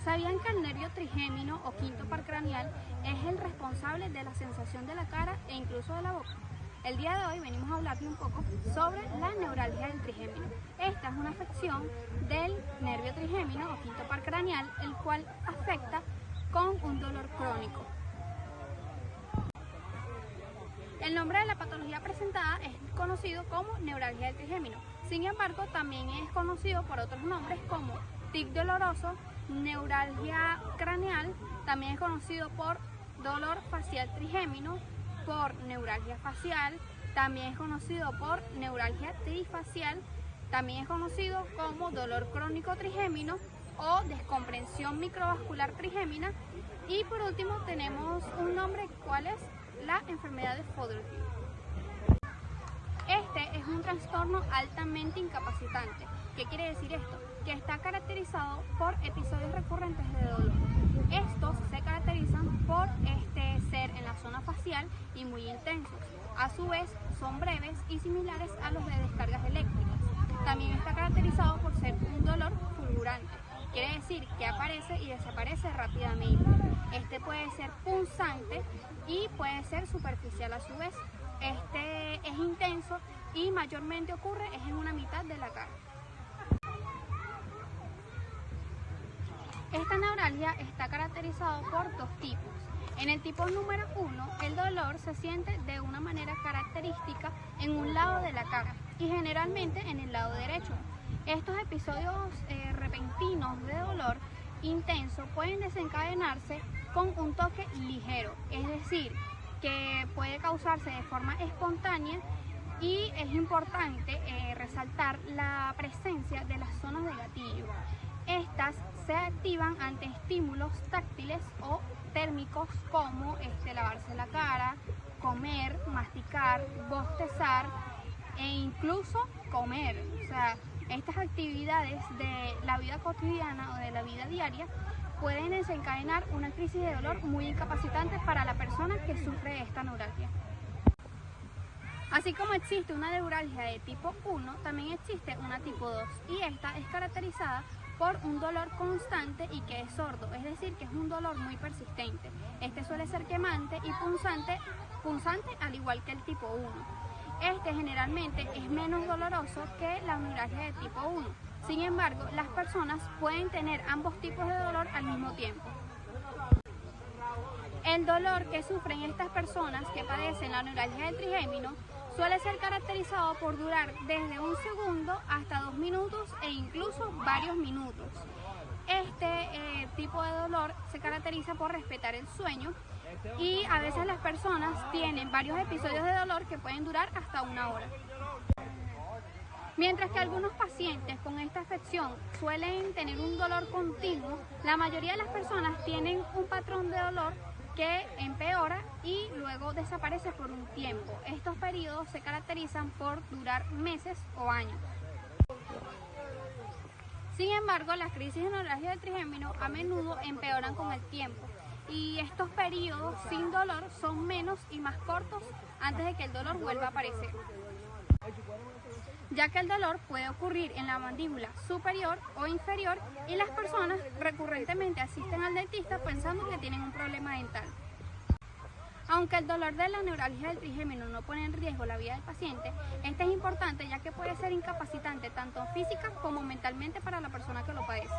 ¿Sabían que el nervio trigémino o quinto par craneal es el responsable de la sensación de la cara e incluso de la boca? El día de hoy venimos a hablarle un poco sobre la neuralgia del trigémino. Esta es una afección del nervio trigémino o quinto par craneal, el cual afecta con un dolor crónico. El nombre de la patología presentada es conocido como neuralgia del trigémino. Sin embargo, también es conocido por otros nombres como tic doloroso, neuralgia craneal, también es conocido por dolor facial trigémino, por neuralgia facial, también es conocido por neuralgia trifacial, también es conocido como dolor crónico trigémino o descomprensión microvascular trigémina, y por último tenemos un nombre, ¿cuál es? La enfermedad de Fogarty. Este es un trastorno altamente incapacitante. ¿Qué quiere decir esto? Que está caracterizado por episodios recurrentes de dolor. Estos se caracterizan por ser en la zona facial y muy intensos. A su vez, son breves y similares a los de descargas eléctricas. También está caracterizado por ser un dolor fulgurante. Quiere decir que aparece y desaparece rápidamente. Este puede ser punzante y puede ser superficial a su vez. Este es intenso y mayormente ocurre en una mitad de la cara. Esta neuralgia está caracterizada por dos tipos. En el tipo número 1, el dolor se siente de una manera característica en un lado de la cara y generalmente en el lado derecho. Estos episodios repentinos de dolor intenso pueden desencadenarse con un toque ligero, es decir, que puede causarse de forma espontánea, y es importante resaltar la presencia de las zonas de gatillo. Estas se activan ante estímulos táctiles o térmicos como lavarse la cara, comer, masticar, bostezar e incluso comer. O sea, estas actividades de la vida cotidiana o de la vida diaria pueden desencadenar una crisis de dolor muy incapacitante para la persona que sufre esta neuralgia. Así como existe una neuralgia de tipo 1, también existe una tipo 2, y esta es caracterizada por un dolor constante y que es sordo, es decir, que es un dolor muy persistente. Este suele ser quemante y punzante al igual que el tipo 1. Este generalmente es menos doloroso que la neuralgia de tipo 1. Sin embargo, las personas pueden tener ambos tipos de dolor al mismo tiempo. El dolor que sufren estas personas que padecen la neuralgia del trigémino suele ser caracterizado por durar desde un segundo hasta 2 minutos e incluso varios minutos. Este tipo de dolor se caracteriza por respetar el sueño, y a veces las personas tienen varios episodios de dolor que pueden durar hasta 1 hora. Mientras que algunos pacientes con esta afección suelen tener un dolor continuo, la mayoría de las personas tienen un patrón de dolor que empeora y luego desaparece por un tiempo. Estos periodos se caracterizan por durar meses o años. Sin embargo, las crisis de neuralgia del trigémino a menudo empeoran con el tiempo, y estos periodos sin dolor son menos y más cortos antes de que el dolor vuelva a aparecer, ya que el dolor puede ocurrir en la mandíbula superior o inferior, y las personas recurrentemente asisten al dentista pensando que tienen un problema dental. Aunque el dolor de la neuralgia del trigémino no pone en riesgo la vida del paciente, este es importante ya que puede ser incapacitante tanto física como mentalmente para la persona que lo padece.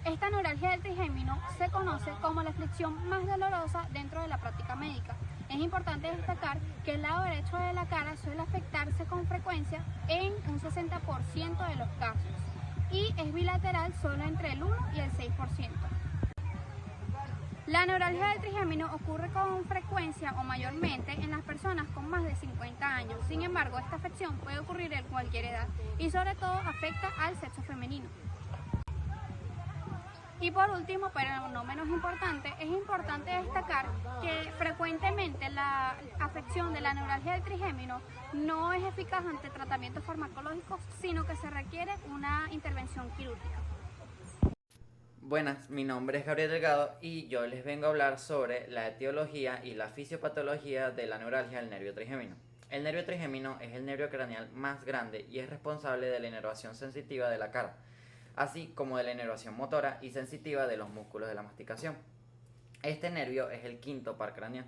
Esta neuralgia del trigémino se conoce como la aflicción más dolorosa dentro de la práctica médica. Es importante destacar que el lado derecho de la cara suele afectarse con frecuencia en un 60% de los casos, y es bilateral solo entre el 1 y el 6%. La neuralgia del trigémino ocurre con frecuencia o mayormente en las personas con más de 50 años. Sin embargo, esta afección puede ocurrir en cualquier edad y sobre todo afecta al sexo femenino. Y por último, pero no menos importante, es importante destacar que frecuentemente la afección de la neuralgia del trigémino no es eficaz ante tratamientos farmacológicos, sino que se requiere una intervención quirúrgica. Buenas, mi nombre es Gabriel Delgado y yo les vengo a hablar sobre la etiología y la fisiopatología de la neuralgia del nervio trigémino. El nervio trigémino es el nervio craneal más grande y es responsable de la inervación sensitiva de la cara. así como de la inervación motora y sensitiva de los músculos de la masticación. Este nervio es el quinto par craneal.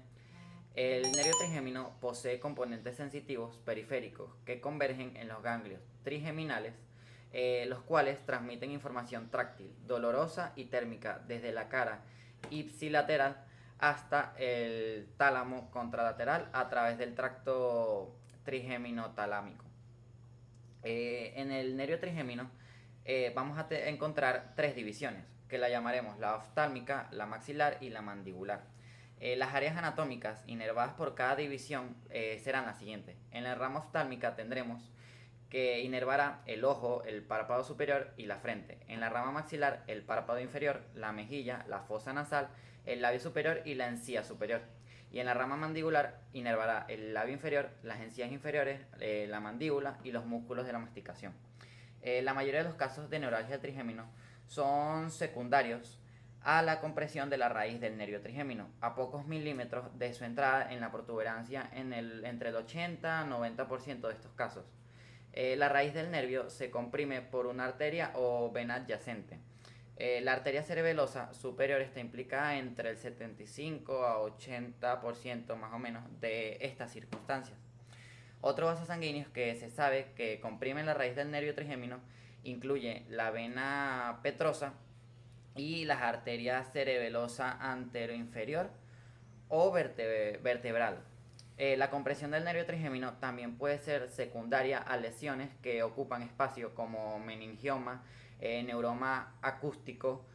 El nervio trigémino posee componentes sensitivos periféricos que convergen en los ganglios trigeminales, los cuales transmiten información táctil, dolorosa y térmica desde la cara ipsilateral hasta el tálamo contralateral a través del tracto trigémino-talámico. En el nervio trigémino vamos a encontrar tres divisiones, que la llamaremos la oftálmica, la maxilar y la mandibular. Las áreas anatómicas inervadas por cada división serán las siguientes. En la rama oftálmica tendremos que inervará el ojo, el párpado superior y la frente. En la rama maxilar, el párpado inferior, la mejilla, la fosa nasal, el labio superior y la encía superior. Y en la rama mandibular inervará el labio inferior, las encías inferiores, la mandíbula y los músculos de la masticación. La mayoría de los casos de neuralgia trigémino son secundarios a la compresión de la raíz del nervio trigémino, a pocos milímetros de su entrada en la protuberancia entre el 80 y 90% de estos casos. La raíz del nervio se comprime por una arteria o vena adyacente. La arteria cerebelosa superior está implicada entre el 75 a 80% más o menos de estas circunstancias. Otros vasos sanguíneos que se sabe que comprimen la raíz del nervio trigémino incluye la vena petrosa y las arterias cerebelosa anteroinferior o vertebral. La compresión del nervio trigémino también puede ser secundaria a lesiones que ocupan espacio como meningioma, neuroma acústico,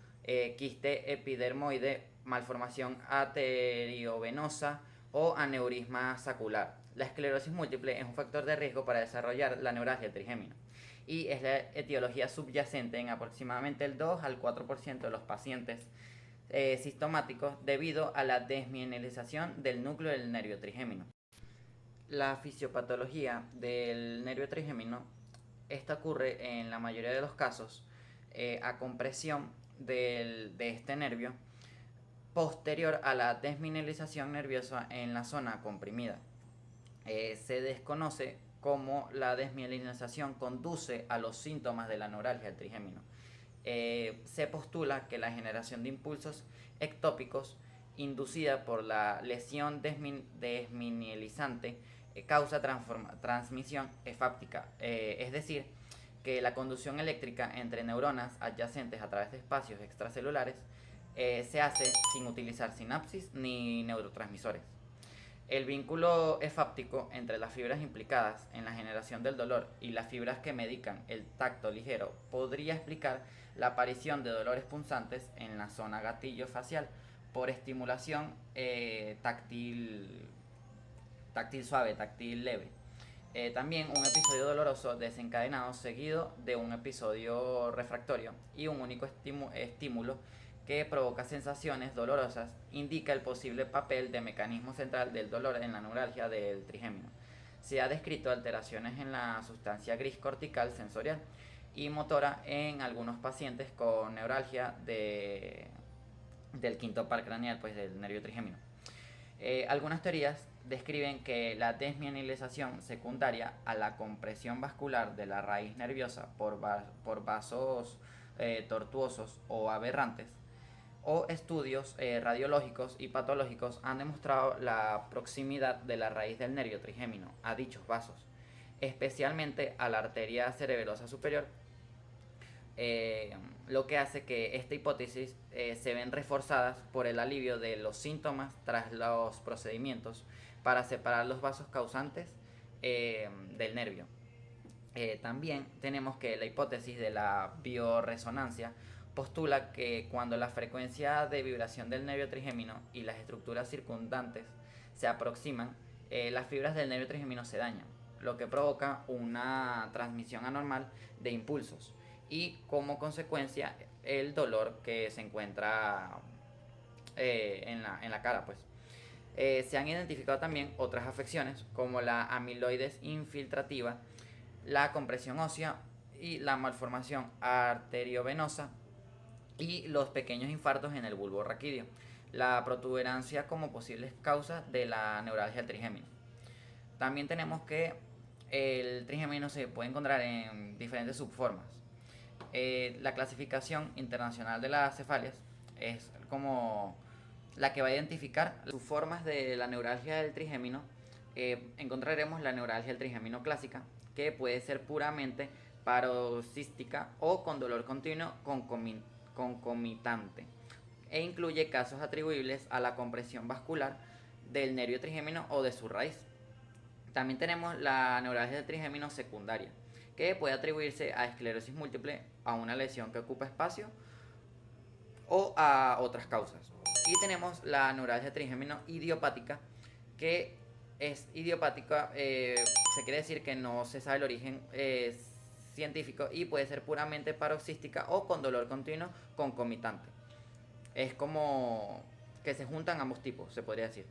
quiste epidermoide, malformación arteriovenosa o aneurisma sacular. La esclerosis múltiple es un factor de riesgo para desarrollar la neuralgia trigémino y es la etiología subyacente en aproximadamente el 2 al 4% de los pacientes sistemáticos debido a la desmineralización del núcleo del nervio trigémino. La fisiopatología del nervio trigémino, esta ocurre en la mayoría de los casos a compresión de este nervio posterior a la desmineralización nerviosa en la zona comprimida. Se desconoce cómo la desmielinización conduce a los síntomas de la neuralgia del trigémino. Se postula que la generación de impulsos ectópicos inducida por la lesión desmielizante causa transmisión efáptica, es decir, que la conducción eléctrica entre neuronas adyacentes a través de espacios extracelulares se hace sin utilizar sinapsis ni neurotransmisores. El vínculo efáptico entre las fibras implicadas en la generación del dolor y las fibras que medican el tacto ligero podría explicar la aparición de dolores punzantes en la zona gatillo facial por estimulación táctil suave, táctil leve. También un episodio doloroso desencadenado seguido de un episodio refractorio y un único estímulo que provoca sensaciones dolorosas indica el posible papel de mecanismo central del dolor en la neuralgia del trigémino. Se ha descrito alteraciones en la sustancia gris cortical sensorial y motora en algunos pacientes con neuralgia del quinto par craneal, pues del nervio trigémino. Algunas teorías describen que la desmielinización secundaria a la compresión vascular de la raíz nerviosa por vasos tortuosos o aberrantes o estudios radiológicos y patológicos han demostrado la proximidad de la raíz del nervio trigémino a dichos vasos, especialmente a la arteria cerebelosa superior, lo que hace que esta hipótesis se ven reforzadas por el alivio de los síntomas tras los procedimientos para separar los vasos causantes del nervio. También tenemos que la hipótesis de la bioresonancia postula que cuando la frecuencia de vibración del nervio trigémino y las estructuras circundantes se aproximan, las fibras del nervio trigémino se dañan, lo que provoca una transmisión anormal de impulsos y como consecuencia el dolor que se encuentra en la cara, pues. Se han identificado también otras afecciones como la amiloides infiltrativa, la compresión ósea y la malformación arteriovenosa y los pequeños infartos en el bulbo raquídeo, la protuberancia como posibles causas de la neuralgia del trigémino. También tenemos que el trigémino se puede encontrar en diferentes subformas. La clasificación internacional de las cefalias es como la que va a identificar sus formas de la neuralgia del trigémino. Encontraremos la neuralgia del trigémino clásica, que puede ser puramente paroxística o con dolor continuo concomitante, e incluye casos atribuibles a la compresión vascular del nervio trigémino o de su raíz. También tenemos la neuralgia del trigémino secundaria, que puede atribuirse a esclerosis múltiple, a una lesión que ocupa espacio o a otras causas. Y tenemos la neuralgia trigémino idiopática, que es idiopática, se quiere decir que no se sabe el origen científico y puede ser puramente paroxística o con dolor continuo concomitante. Es como que se juntan ambos tipos, se podría decir.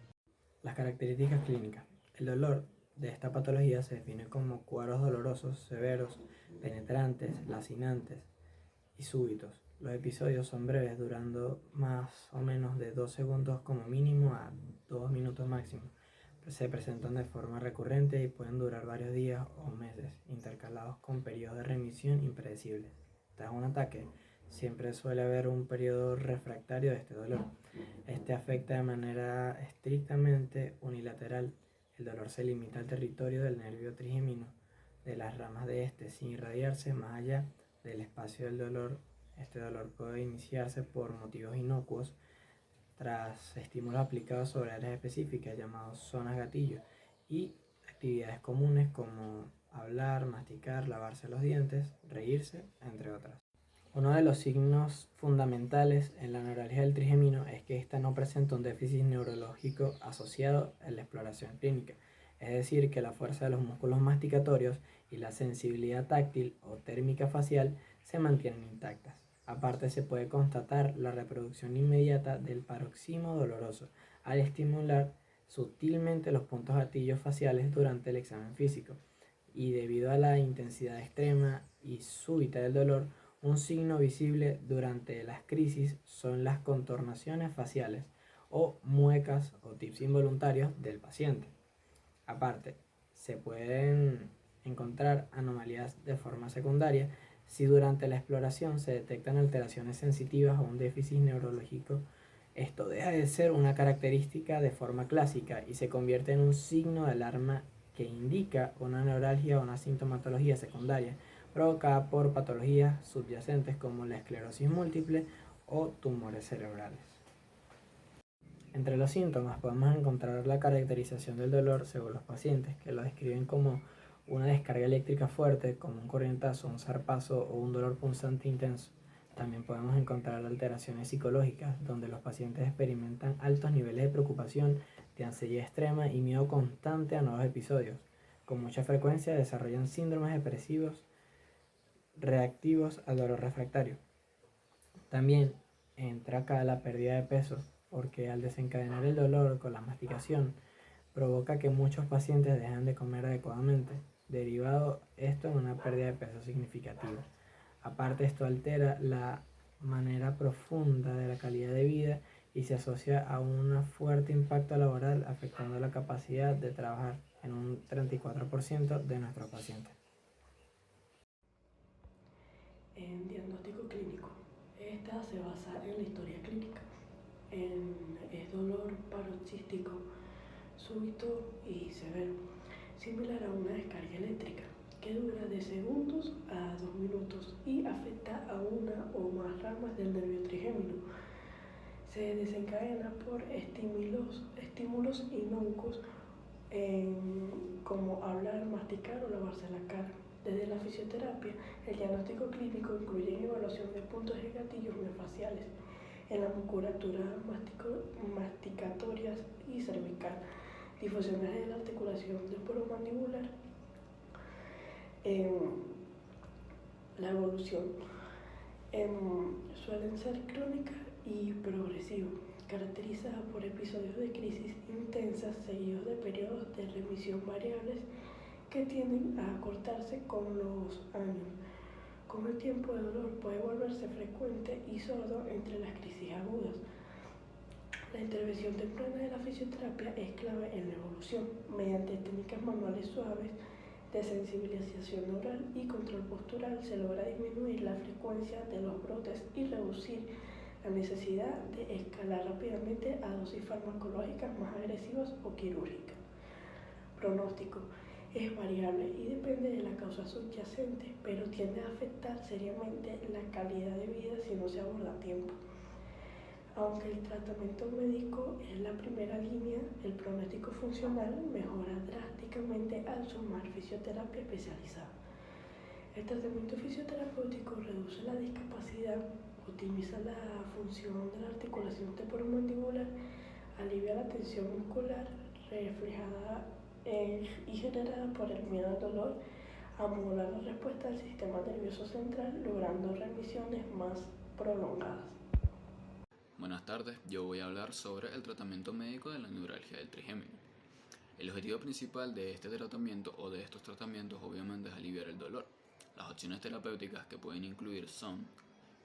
Las características clínicas. El dolor de esta patología se define como cuadros dolorosos, severos, penetrantes, lacinantes y súbitos. Los episodios son breves, durando más o menos de 2 segundos como mínimo a 2 minutos máximo. Se presentan de forma recurrente y pueden durar varios días o meses, intercalados con periodos de remisión impredecibles. Tras un ataque, siempre suele haber un periodo refractario de este dolor. Este afecta de manera estrictamente unilateral. El dolor se limita al territorio del nervio trigémino, de las ramas de este, sin irradiarse más allá del espacio del dolor. Este dolor puede iniciarse por motivos inocuos, tras estímulos aplicados sobre áreas específicas llamados zonas gatillo, y actividades comunes como hablar, masticar, lavarse los dientes, reírse, entre otras. Uno de los signos fundamentales en la neuralgia del trigémino es que ésta no presenta un déficit neurológico asociado en la exploración clínica, es decir, que la fuerza de los músculos masticatorios y la sensibilidad táctil o térmica facial se mantienen intactas. Aparte, se puede constatar la reproducción inmediata del paroxismo doloroso al estimular sutilmente los puntos gatillos faciales durante el examen físico, y debido a la intensidad extrema y súbita del dolor, un signo visible durante las crisis son las contorsiones faciales o muecas o tics involuntarios del paciente. Aparte, se pueden encontrar anomalías de forma secundaria si durante la exploración se detectan alteraciones sensitivas o un déficit neurológico. Esto deja de ser una característica de forma clásica y se convierte en un signo de alarma que indica una neuralgia o una sintomatología secundaria provocada por patologías subyacentes como la esclerosis múltiple o tumores cerebrales. Entre los síntomas podemos encontrar la caracterización del dolor según los pacientes, que lo describen como una descarga eléctrica fuerte, como un corrientazo, un zarpazo o un dolor punzante intenso. También podemos encontrar alteraciones psicológicas, donde los pacientes experimentan altos niveles de preocupación, de ansiedad extrema y miedo constante a nuevos episodios. Con mucha frecuencia desarrollan síndromes depresivos reactivos al dolor refractario. También entra acá la pérdida de peso, porque al desencadenar el dolor con la masticación provoca que muchos pacientes dejan de comer adecuadamente, derivado esto en una pérdida de peso significativa. Aparte, esto altera la manera profunda de la calidad de vida y se asocia a un fuerte impacto laboral, afectando la capacidad de trabajar en un 34% de nuestros pacientes. En diagnóstico clínico, esta se basa en la historia clínica. Es dolor paroxístico, súbito y severo, similar a una descarga eléctrica, que dura de segundos a 2 minutos y afecta a una o más ramas del nervio trigémino. Se desencadena por estímulos inocuos como hablar, masticar o lavarse la cara. Desde la fisioterapia, el diagnóstico clínico incluye evaluación de puntos de gatillos miofasciales en la musculatura masticatorias y cervical, difusiones de la articulación temporomandibular. La evolución suelen ser crónica y progresiva, caracterizada por episodios de crisis intensas seguidos de periodos de remisión variables que tienden a acortarse con los años. Con el tiempo, el dolor puede volverse frecuente y sordo entre las crisis agudas. La intervención temprana de la fisioterapia es clave en la evolución. Mediante técnicas manuales suaves de sensibilización neural y control postural se logra disminuir la frecuencia de los brotes y reducir la necesidad de escalar rápidamente a dosis farmacológicas más agresivas o quirúrgicas. Pronóstico. Es variable y depende de la causa subyacente, pero tiende a afectar seriamente la calidad de vida si no se aborda a tiempo. Aunque el tratamiento médico es la primera línea, el pronóstico funcional mejora drásticamente al sumar fisioterapia especializada. El tratamiento fisioterapéutico reduce la discapacidad, optimiza la función de la articulación temporomandibular, alivia la tensión muscular reflejada y generada por el miedo al dolor, a modular la respuesta del sistema nervioso central, logrando remisiones más prolongadas. Buenas tardes, yo voy a hablar sobre el tratamiento médico de la neuralgia del trigémino. El objetivo principal de este tratamiento o de estos tratamientos obviamente es aliviar el dolor. Las opciones terapéuticas que pueden incluir son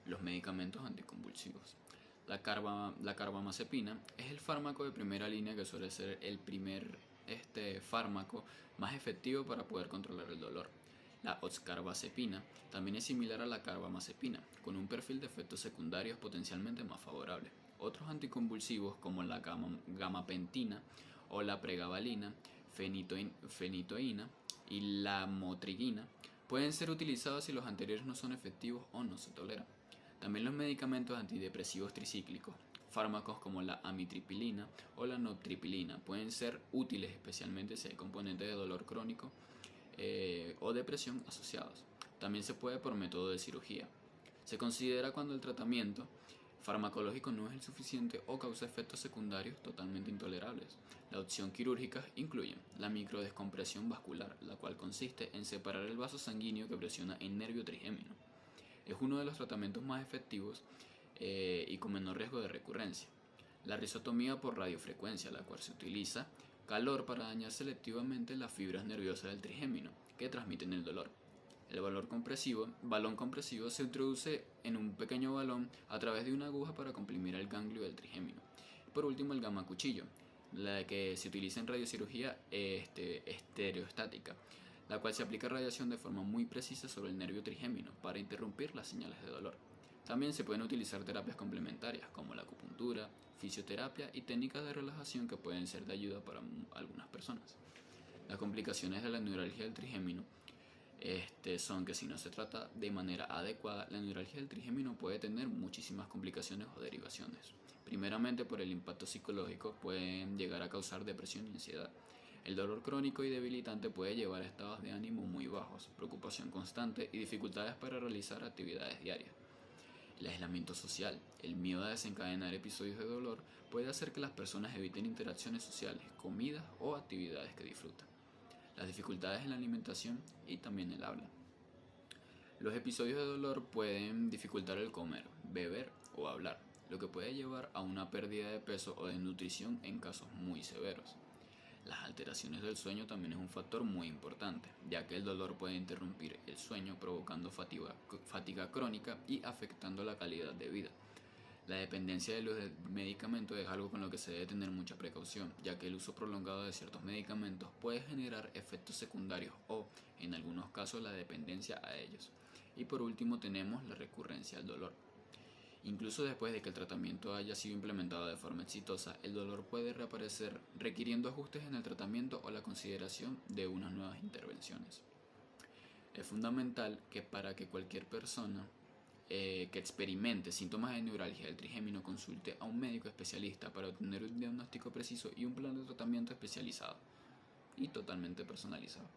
los medicamentos anticonvulsivos. La carbamazepina es el fármaco de primera línea que suele ser el primer fármaco más efectivo para poder controlar el dolor. La oxcarbazepina también es similar a la carbamazepina, con un perfil de efectos secundarios potencialmente más favorable. Otros anticonvulsivos como la gamapentina o la pregabalina, fenitoína y la motrigina pueden ser utilizados si los anteriores no son efectivos o no se toleran. También los medicamentos antidepresivos tricíclicos, fármacos como la amitriptilina o la nortriptilina pueden ser útiles especialmente si hay componentes de dolor crónico o depresión asociados. También se puede por método de cirugía. Se considera cuando el tratamiento farmacológico no es el suficiente o causa efectos secundarios totalmente intolerables. La opción quirúrgica incluye la microdescompresión vascular, la cual consiste en separar el vaso sanguíneo que presiona el nervio trigémino. Es uno de los tratamientos más efectivos y con menor riesgo de recurrencia. La rizotomía por radiofrecuencia, la cual se utiliza calor para dañar selectivamente las fibras nerviosas del trigémino que transmiten el dolor. El balón compresivo se introduce en un pequeño balón a través de una aguja para comprimir el ganglio del trigémino. Por último, el gamma cuchillo, la que se utiliza en radiocirugía estereostática, la cual se aplica radiación de forma muy precisa sobre el nervio trigémino para interrumpir las señales de dolor. También se pueden utilizar terapias complementarias como la acupuntura, fisioterapia y técnicas de relajación que pueden ser de ayuda para algunas personas. Las complicaciones de la neuralgia del trigémino son que si no se trata de manera adecuada, la neuralgia del trigémino puede tener muchísimas complicaciones o derivaciones. Primeramente, por el impacto psicológico pueden llegar a causar depresión y ansiedad. El dolor crónico y debilitante puede llevar a estados de ánimo muy bajos, preocupación constante y dificultades para realizar actividades diarias. El aislamiento social, el miedo a desencadenar episodios de dolor puede hacer que las personas eviten interacciones sociales, comidas o actividades que disfrutan. Las dificultades en la alimentación y también el habla. Los episodios de dolor pueden dificultar el comer, beber o hablar, lo que puede llevar a una pérdida de peso o de nutrición en casos muy severos. Las alteraciones del sueño también es un factor muy importante, ya que el dolor puede interrumpir el sueño provocando fatiga crónica y afectando la calidad de vida. La dependencia de los medicamentos es algo con lo que se debe tener mucha precaución, ya que el uso prolongado de ciertos medicamentos puede generar efectos secundarios o, en algunos casos, la dependencia a ellos. Y por último tenemos la recurrencia al dolor. Incluso después de que el tratamiento haya sido implementado de forma exitosa, el dolor puede reaparecer requiriendo ajustes en el tratamiento o la consideración de unas nuevas intervenciones. Es fundamental que para que cualquier persona que experimente síntomas de neuralgia del trigémino consulte a un médico especialista para obtener un diagnóstico preciso y un plan de tratamiento especializado y totalmente personalizado.